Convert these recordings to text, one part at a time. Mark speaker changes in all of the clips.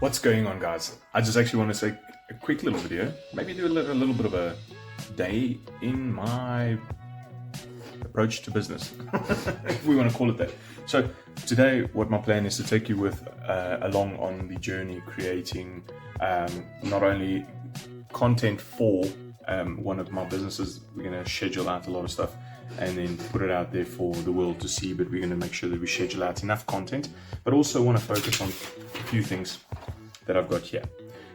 Speaker 1: What's going on, guys? I just actually want to say a quick little video, maybe do a little bit of a day in my approach to business, if we want to call it that. So today, what my plan is to take you along on the journey creating not only content for one of my businesses. We're going to schedule out a lot of stuff and then put it out there for the world to see, but we're going to make sure that we schedule out enough content, but also want to focus on a few things that I've got here.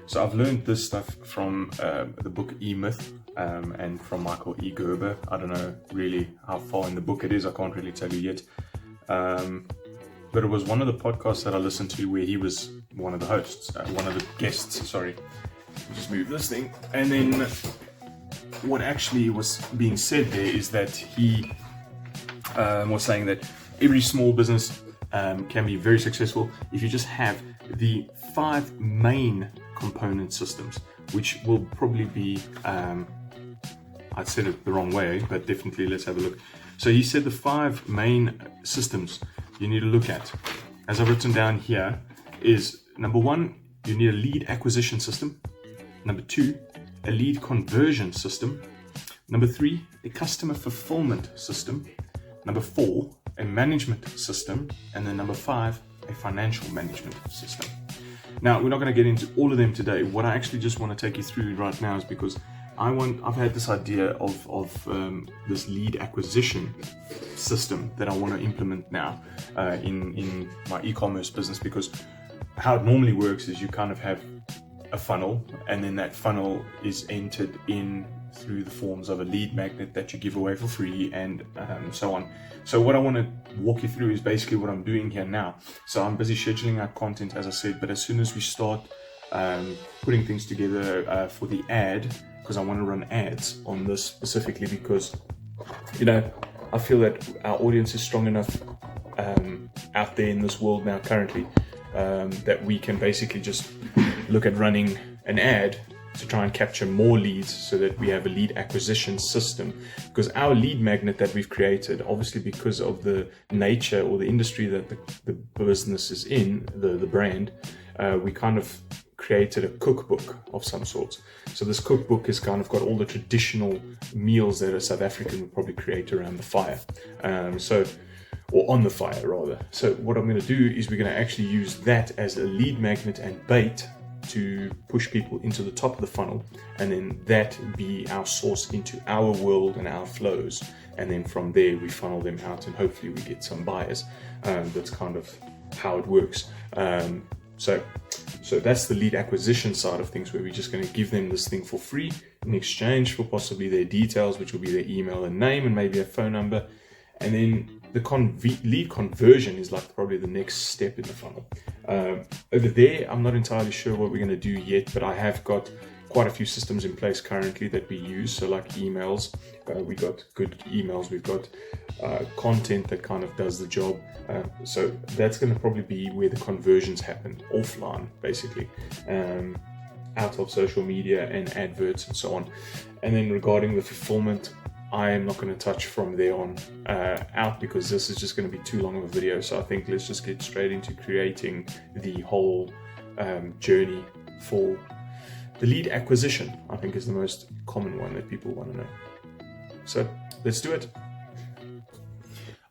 Speaker 1: So I've learned this stuff from the book E-Myth and from Michael E. Gerber. I don't know really how far in the book it is, I can't really tell you yet. But it was one of the podcasts that I listened to where he was one of the hosts, one of the guests, sorry. Just move this thing. And then what actually was being said there is that he was saying that every small business can be very successful if you just have the 5 main component systems, which will probably be, I said it the wrong way, but definitely let's have a look. So he said the 5 main systems you need to look at, as I've written down here, is number 1, you need a lead acquisition system. Number 2, a lead conversion system. Number 3, a customer fulfillment system. Number 4, a management system. And then number 5, a financial management system. Now, we're not going to get into all of them today. What I actually just want to take you through right now is because I've had this idea of this lead acquisition system that I want to implement now in my e-commerce business, because how it normally works is you kind of have a funnel, and then that funnel is entered in through the forms of a lead magnet that you give away for free, and so on. So what I want to walk you through is basically what I'm doing here now. So I'm busy scheduling out content, as I said, but as soon as we start putting things together for the ad, because I want to run ads on this specifically, because I feel that our audience is strong enough out there in this world now currently that we can basically just look at running an ad to try and capture more leads so that we have a lead acquisition system. Because our lead magnet that we've created, obviously because of the nature or the industry that the business is in, the brand, we kind of created a cookbook of some sort. So this cookbook has kind of got all the traditional meals that a South African would probably create around the fire. Or on the fire rather. So what I'm going to do is we're going to actually use that as a lead magnet and bait to push people into the top of the funnel, and then that be our source into our world and our flows, and then from there we funnel them out and hopefully we get some buyers. That's kind of how it works. So that's the lead acquisition side of things, where we're just going to give them this thing for free in exchange for possibly their details, which will be their email and name and maybe a phone number. And then the lead conversion is like probably the next step in the funnel. Over there, I'm not entirely sure what we're going to do yet, but I have got quite a few systems in place currently that we use. So like emails, we got good emails, we've got content that kind of does the job. So that's going to probably be where the conversions happen offline, basically, out of social media and adverts and so on. And then regarding the fulfillment, I am not going to touch from there on out, because this is just going to be too long of a video. So I think let's just get straight into creating the whole journey for the lead acquisition. I think is the most common one that people want to know. So let's do it.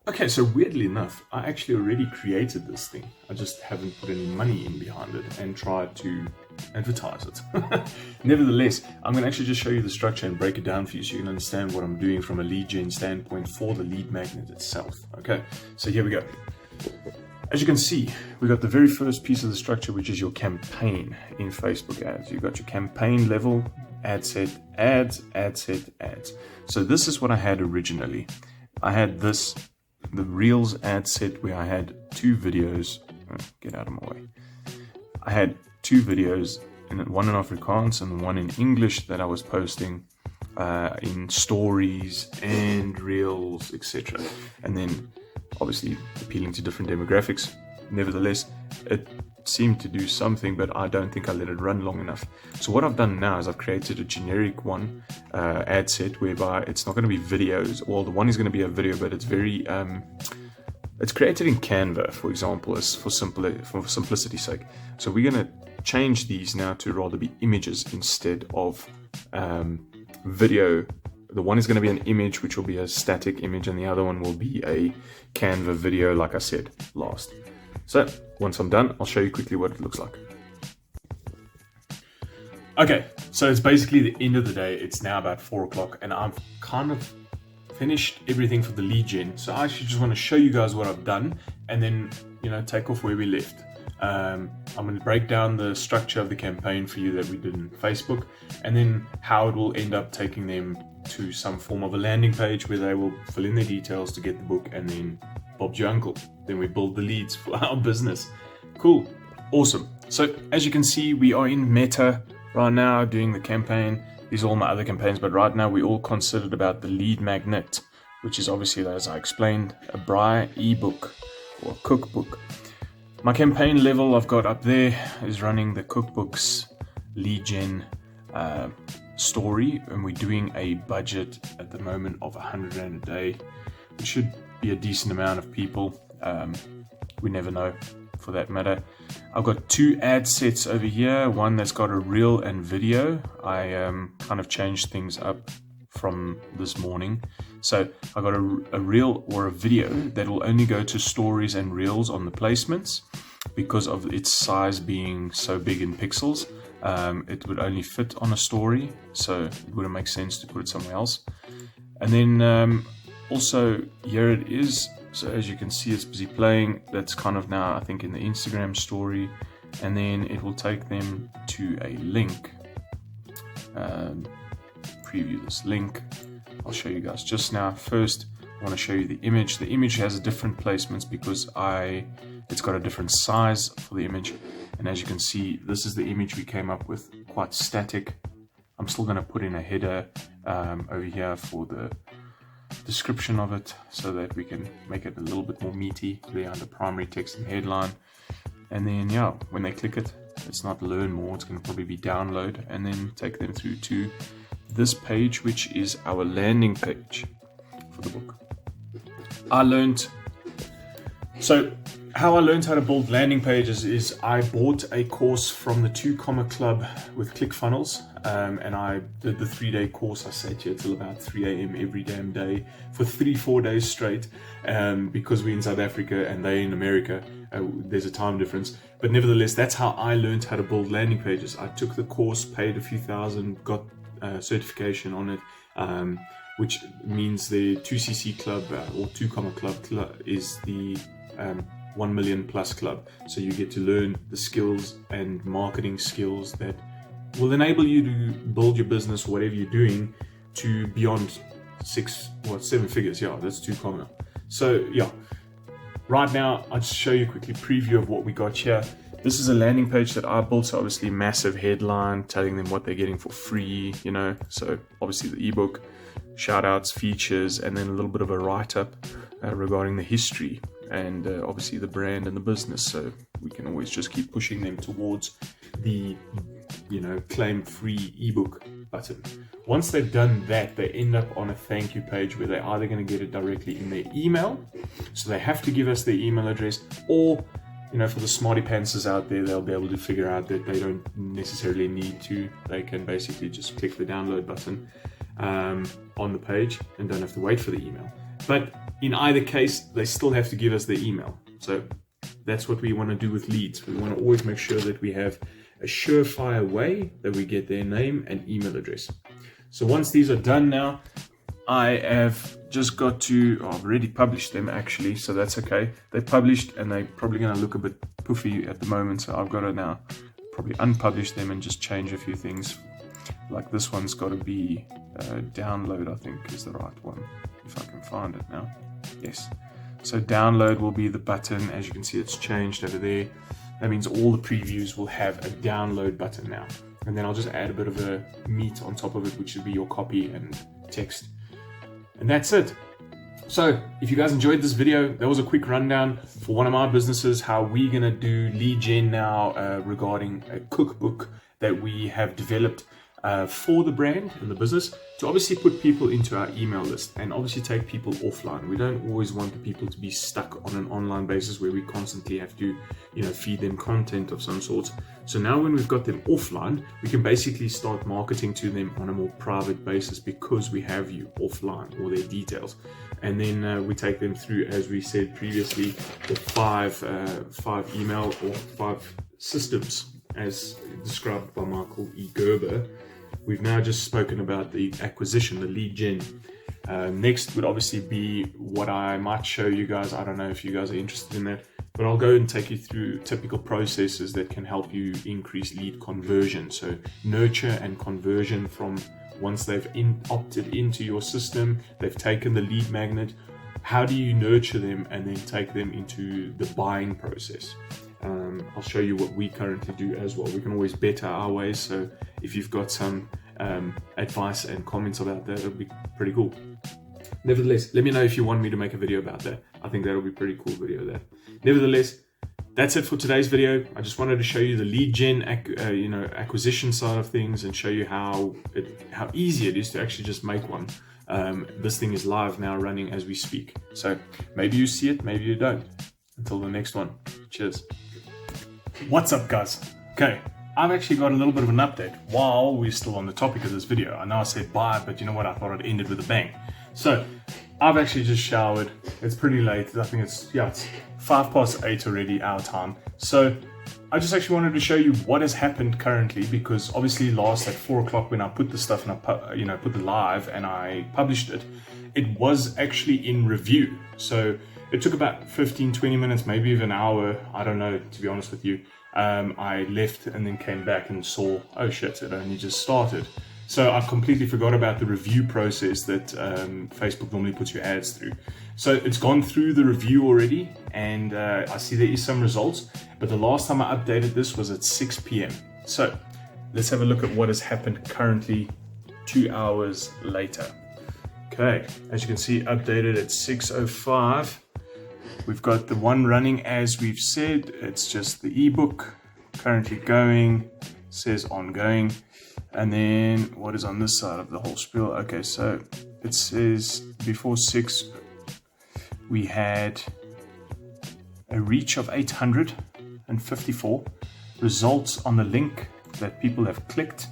Speaker 1: Okay, so weirdly enough, I actually already created this thing. I just haven't put any money in behind it and tried to advertise it. Nevertheless, I'm going to actually just show you the structure and break it down for you so you can understand what I'm doing from a lead gen standpoint for the lead magnet itself. Okay, so here we go. As you can see, we got the very first piece of the structure, which is your campaign in Facebook ads. You've got your campaign level, ad set, ads, ad set, ads. So this is what I had originally. I had the Reels ad set where I had 2 videos. Get out of my way. I had 2 videos, one in Afrikaans and one in English, that I was posting in stories and Reels, etc. And then obviously appealing to different demographics. Nevertheless, it seemed to do something, but I don't think I let it run long enough. So what I've done now is I've created a generic one ad set whereby it's not going to be videos. Well, the one is going to be a video, but it's very it's created in Canva, for example, as for simplicity's sake. So we're going to changed these now to rather be images instead of video. The one is going to be an image, which will be a static image, and the other one will be a Canva video, like I said last. So once I'm done, I'll show you quickly what it looks like. Okay, so it's basically the end of the day. It's now about 4 o'clock, and I've kind of finished everything for the lead gen. So I actually just want to show you guys what I've done, and then, you know, take off where we left. I'm going to break down the structure of the campaign for you that we did in Facebook, and then how it will end up taking them to some form of a landing page where they will fill in their details to get the book, and then Bob's your uncle. Then we build the leads for our business. Cool. Awesome. So as you can see, we are in Meta right now doing the campaign. These are all my other campaigns, but right now we all considered about the lead magnet, which is obviously, as I explained, a braai ebook or cookbook. My campaign level I've got up there is running the cookbooks lead gen story, and we're doing a budget at the moment of 100 Rand a day, which should be a decent amount of people. We never know, for that matter. I've got 2 ad sets over here, one that's got a reel and video. I kind of changed things up from this morning. So I got a reel or a video that will only go to stories and reels on the placements because of its size being so big in pixels. It would only fit on a story, so it wouldn't make sense to put it somewhere else. And then also here it is. So as you can see, it's busy playing. That's kind of now, I think, in the Instagram story, and then it will take them to a link. Preview this link. I'll show you guys just now. First, I want to show you the image. The image has different placements because it's got a different size for the image. And as you can see, this is the image we came up with, quite static. I'm still going to put in a header over here for the description of it so that we can make it a little bit more meaty there under primary text and headline. And then, yeah, when they click it, it's not learn more, it's going to probably be download, and then take them through to this page, which is our landing page for the book. How I learned how to build landing pages is I bought a course from the 2 Club with ClickFunnels, and I did the 3-day course. I sat here till about 3 a.m. every damn day for 3-4 days straight, because we're in South Africa and they're in America. There's a time difference, but nevertheless, that's how I learned how to build landing pages. I took the course, paid a few thousand, got certification on it, which means the 2cc club or 2 club is the 1 million plus club. So you get to learn the skills and marketing skills that will enable you to build your business, whatever you're doing, to beyond 7 figures. Yeah, that's 2 common. So yeah, right now I'll just show you a quickly preview of what we got here. This is a landing page that I built, so obviously massive headline telling them what they're getting for free, you know, so obviously the ebook, shout outs, features, and then a little bit of a write-up regarding the history and obviously the brand and the business, so we can always just keep pushing them towards the, you know, claim free ebook button. Once they've done that, they end up on a thank you page where they're either going to get it directly in their email, so they have to give us their email address, or, you know, for the smarty pantsers out there, they'll be able to figure out that they don't necessarily need to. They can basically just click the download button on the page and don't have to wait for the email. But in either case, they still have to give us their email. So that's what we want to do with leads. We want to always make sure that we have a surefire way that we get their name and email address. So once these are done now, I have just got to, I've already published them actually, so that's okay. They published and they're probably going to look a bit poofy at the moment, so I've got to now probably unpublish them and just change a few things. Like this one's got to be download, I think is the right one, if I can find it now. Yes, so download will be the button. As you can see, it's changed over there. That means all the previews will have a download button now, and then I'll just add a bit of a meat on top of it, which would be your copy and text, and that's it. So if you guys enjoyed this video, that was a quick rundown for one of my businesses, how we're gonna do lead gen now regarding a cookbook that we have developed. for the brand and the business to obviously put people into our email list and obviously take people offline. We don't always want the people to be stuck on an online basis where we constantly have to, feed them content of some sort. So now when we've got them offline, we can basically start marketing to them on a more private basis because we have you offline, all their details. And then we take them through, as we said previously, the five email or 5 systems as described by Michael E. Gerber. We've now just spoken about the acquisition, the lead gen. Next would obviously be what I might show you guys. I don't know if you guys are interested in that, but I'll go and take you through typical processes that can help you increase lead conversion. So nurture and conversion from once they've opted into your system, they've taken the lead magnet. How do you nurture them and then take them into the buying process? I'll show you what we currently do as well. We can always better our ways. So if you've got some advice and comments about that, it'll be pretty cool. Nevertheless, let me know if you want me to make a video about that. I think that'll be a pretty cool video there. Nevertheless, that's it for today's video. I just wanted to show you the lead gen acquisition side of things and show you how easy it is to actually just make one. This thing is live now, running as we speak. So maybe you see it, maybe you don't. Until the next one. Cheers. What's up, guys? Okay, I've actually got a little bit of an update while we're still on the topic of this video. I know I said bye, but you know what? I thought I'd end it with a bang. So I've actually just showered. It's pretty late. I think it's 8:05 already, our time. So I just actually wanted to show you what has happened currently, because obviously last at 4 o'clock when I put the stuff and I put the live and I published it, it was actually in review. So it took about 15-20 minutes, maybe even an hour. I don't know, to be honest with you. I left and then came back and saw, oh shit, it only just started. So I completely forgot about the review process that Facebook normally puts your ads through. So it's gone through the review already, and I see there is some results, but the last time I updated this was at 6 p.m. So let's have a look at what has happened currently 2 hours later. Okay, as you can see, updated at 6:05. We've got the one running as we've said. It's just the ebook currently going, says ongoing. And then what is on this side of the whole spiel? Okay, so it says before 6 we had a reach of 854. Results on the link that people have clicked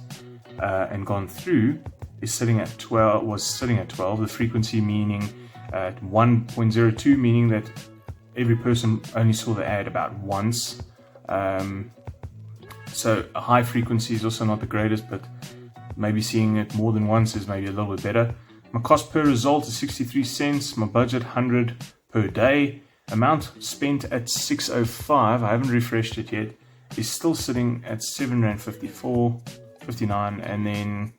Speaker 1: and gone through is sitting at 12. Was sitting at 12. The frequency meaning at 1.02, meaning that every person only saw the ad about once. So a high frequency is also not the greatest, but maybe seeing it more than once is maybe a little bit better. My cost per result is 63 cents. My budget 100 per day. Amount spent at 6:05. I haven't refreshed it yet. Is still sitting at $7.54.59, and then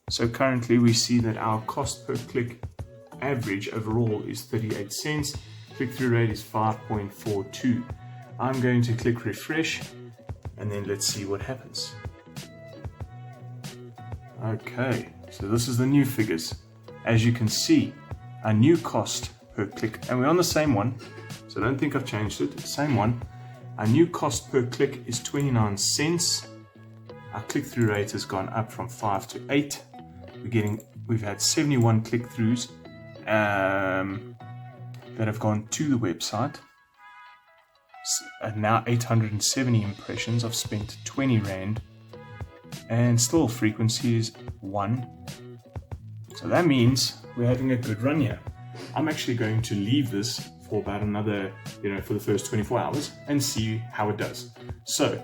Speaker 1: So currently we see that our cost per click average overall is 38 cents. Click-through rate is 5.42. I'm going to click refresh, and then let's see what happens. Okay, so this is the new figures. As you can see, our new cost per click, and we're on the same one, so don't think I've changed it, same one. Our new cost per click is 29 cents. Our click-through rate has gone up from 5 to 8. We've had 71 click-throughs that have gone to the website. And now 870 impressions. I've spent 20 Rand, and still frequency is 1. So that means we're having a good run here. I'm actually going to leave this for about another, for the first 24 hours and see how it does. So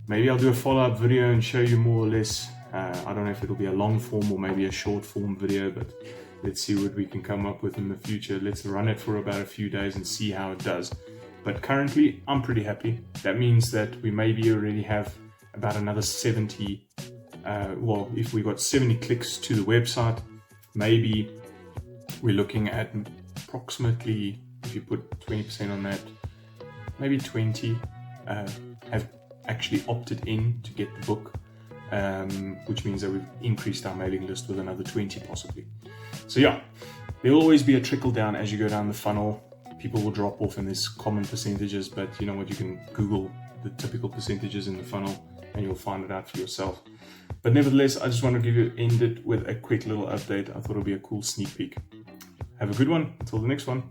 Speaker 1: maybe I'll do a follow-up video and show you more or less. I don't know if it'll be a long form or maybe a short form video, but let's see what we can come up with in the future. Let's run it for about a few days and see how it does. But currently, I'm pretty happy. That means that we maybe already have about another 70. If we got 70 clicks to the website, maybe we're looking at approximately, if you put 20% on that, maybe 20 have actually opted in to get the book, which means that we've increased our mailing list with another 20 possibly. So there will always be a trickle down as you go down the funnel. People will drop off in this common percentages, but you know what, you can Google the typical percentages in the funnel and you'll find it out for yourself. But nevertheless, I just want to end it with a quick little update. I thought it would be a cool sneak peek. Have a good one. Until the next one.